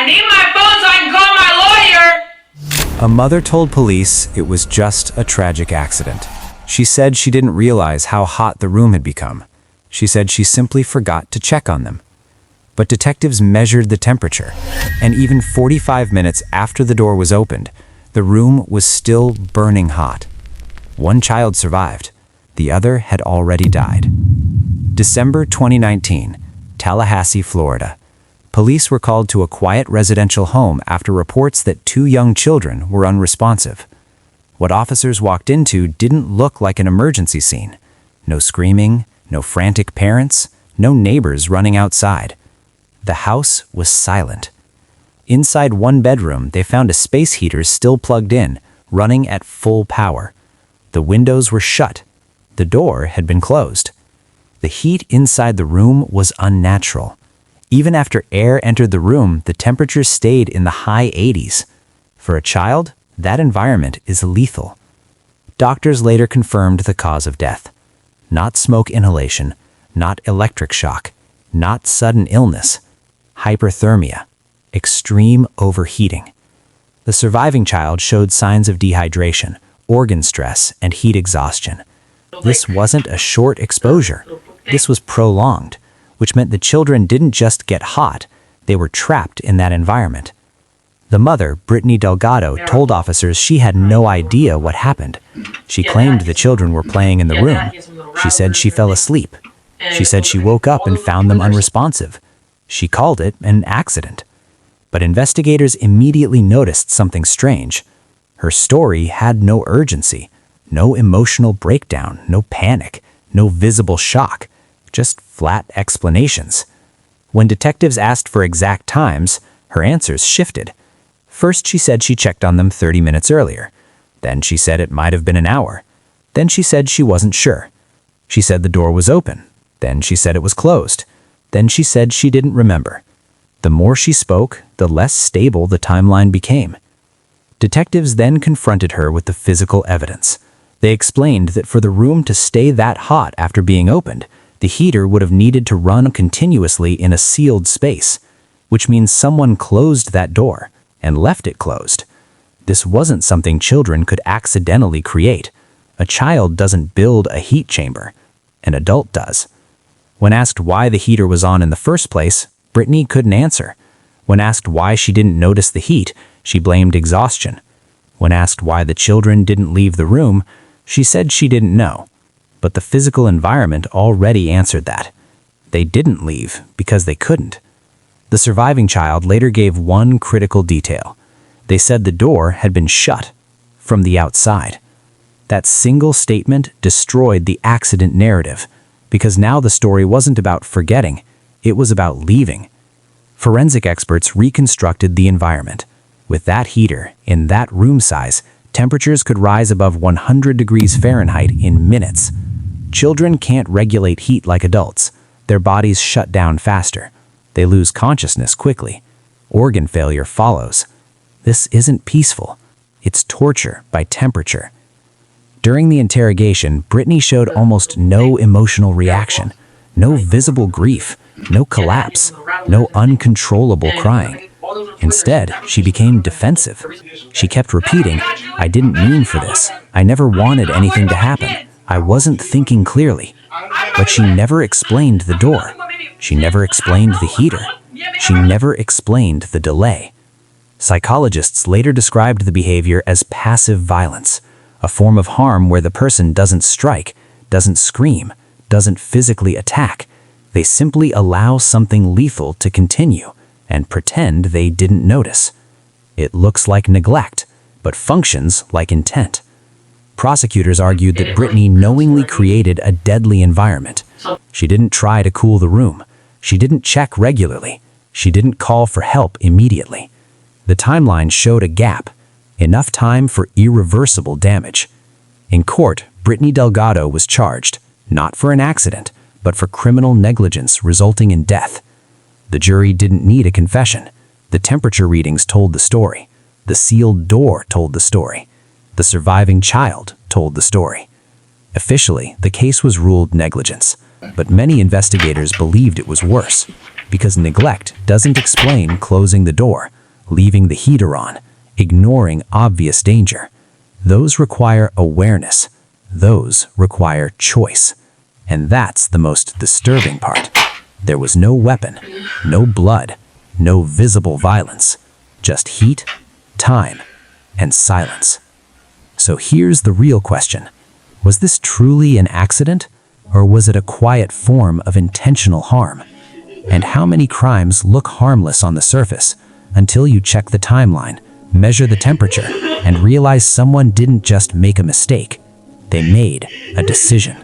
I need my phone so I can call my lawyer! A mother told police it was just a tragic accident. She said she didn't realize how hot the room had become. She said she simply forgot to check on them. But detectives measured the temperature, and even 45 minutes after the door was opened, the room was still burning hot. One child survived. The other had already died. December 2019, Tallahassee, Florida. Police were called to a quiet residential home after reports that 2 young children were unresponsive. What officers walked into didn't look like an emergency scene. No screaming, no frantic parents, no neighbors running outside. The house was silent. Inside one bedroom, they found a space heater still plugged in, running at full power. The windows were shut. The door had been closed. The heat inside the room was unnatural. Even after air entered the room, the temperature stayed in the high 80s. For a child, that environment is lethal. Doctors later confirmed the cause of death. Not smoke inhalation, not electric shock, not sudden illness. Hyperthermia, extreme overheating. The surviving child showed signs of dehydration, organ stress, and heat exhaustion. This wasn't a short exposure. This was prolonged, which meant the children didn't just get hot, they were trapped in that environment. The mother, Brittany Delgado, told officers she had no idea what happened. She claimed the children were playing in the room. She said she fell asleep. She said she woke up and found them unresponsive. She called it an accident. But investigators immediately noticed something strange. Her story had no urgency, no emotional breakdown, no panic, no visible shock, just flat explanations. When detectives asked for exact times, her answers shifted. First, she said she checked on them 30 minutes earlier. Then she said it might have been an hour. Then she said she wasn't sure. She said the door was open. Then she said it was closed. Then she said she didn't remember. The more she spoke, the less stable the timeline became. Detectives then confronted her with the physical evidence. They explained that for the room to stay that hot after being opened, the heater would have needed to run continuously in a sealed space, which means someone closed that door and left it closed. This wasn't something children could accidentally create. A child doesn't build a heat chamber. An adult does. When asked why the heater was on in the first place, Brittany couldn't answer. When asked why she didn't notice the heat, she blamed exhaustion. When asked why the children didn't leave the room, she said she didn't know. But the physical environment already answered that. They didn't leave because they couldn't. The surviving child later gave one critical detail. They said the door had been shut from the outside. That single statement destroyed the accident narrative, because now the story wasn't about forgetting, it was about leaving. Forensic experts reconstructed the environment. With that heater, in that room size, temperatures could rise above 100 degrees Fahrenheit in minutes. Children can't regulate heat like adults. Their bodies shut down faster. They lose consciousness quickly. Organ failure follows. This isn't peaceful. It's torture by temperature. During the interrogation, Brittany showed almost no emotional reaction, no visible grief, no collapse, no uncontrollable crying. Instead, she became defensive. She kept repeating, "I didn't mean for this. I never wanted anything to happen. I wasn't thinking clearly." But she never explained the door. She never explained the heater. She never explained the delay. Psychologists later described the behavior as passive violence, a form of harm where the person doesn't strike, doesn't scream, doesn't physically attack. They simply allow something lethal to continue and pretend they didn't notice. It looks like neglect, but functions like intent. Prosecutors argued that Brittany knowingly created a deadly environment. She didn't try to cool the room. She didn't check regularly. She didn't call for help immediately. The timeline showed a gap, enough time for irreversible damage. In court, Brittany Delgado was charged, not for an accident, but for criminal negligence resulting in death. The jury didn't need a confession. The temperature readings told the story. The sealed door told the story. The surviving child told the story. Officially, the case was ruled negligence, but many investigators believed it was worse. because neglect doesn't explain closing the door, leaving the heater on, ignoring obvious danger. Those require awareness. Those require choice. And that's the most disturbing part. There was no weapon, no blood, no visible violence, just heat, time, and silence. So here's the real question. Was this truly an accident, or was it a quiet form of intentional harm? And how many crimes look harmless on the surface until you check the timeline, measure the temperature, and realize someone didn't just make a mistake, they made a decision.